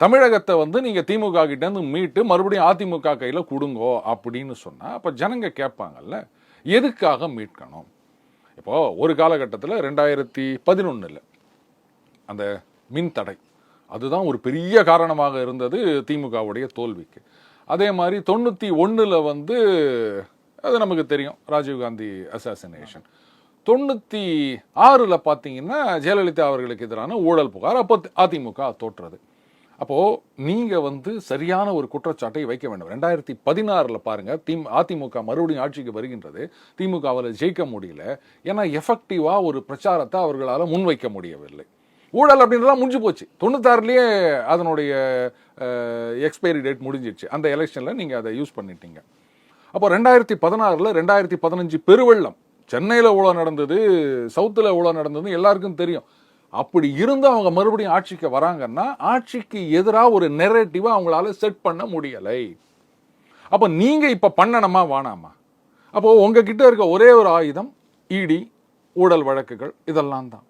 தமிழகத்தை வந்து நீங்க திமுக கிட்ட இருந்து மீட்டு மறுபடியும் அதிமுக கையில கொடுங்கோ அப்படின்னு சொன்னா அப்ப ஜனங்க கேட்பாங்கல்ல, எதுக்காக மீட்கணும்? இப்போ ஒரு காலகட்டத்தில் 2011 அந்த மின் தடை அதுதான் ஒரு பெரிய காரணமாக இருந்தது திமுகவுடைய தோல்விக்கு. அதே மாதிரி 91 வந்து அது நமக்கு தெரியும், ராஜீவ்காந்தி அசாசினேஷன். 96 பார்த்தீங்கன்னா ஜெயலலிதா அவர்களுக்கு எதிரான ஊழல் புகார், அப்போ அதிமுக தோற்றது. அப்போ நீங்க வந்து சரியான ஒரு குற்றச்சாட்டை வைக்க வேண்டும். 2016 பாருங்க, அதிமுக மறுபடியும் ஆட்சிக்கு வருகின்றது, திமுகவில் ஜெயிக்க முடியல. ஏன்னா எஃபெக்டிவா ஒரு பிரச்சாரத்தை அவர்களால் முன்வைக்க முடியவில்லை. ஊழல் அப்படின்றலாம் முடிஞ்சு போச்சு. 96லயே அதனுடைய எக்ஸ்பைரி டேட் முடிஞ்சிடுச்சு. அந்த எலெக்ஷன்ல நீங்க அதை யூஸ் பண்ணிட்டீங்க. அப்போ 2016 2015 பெருவெள்ளம், சென்னையில் எவ்வளோ நடந்தது, சவுத்தில் எவ்வளோ நடந்தது எல்லாருக்கும் தெரியும். அப்படி இருந்து அவங்க மறுபடியும் ஆட்சிக்கு வராங்கன்னா ஆட்சிக்கு எதிராக ஒரு நெரேட்டிவா அவங்களால செட் பண்ண முடியலை. அப்ப நீங்க இப்ப பண்ணணுமா வேணாமா? அப்போ உங்ககிட்ட இருக்க ஒரே ஒரு ஆயுதம் இடி, ஊழல் வழக்குகள், இதெல்லாம் தான்.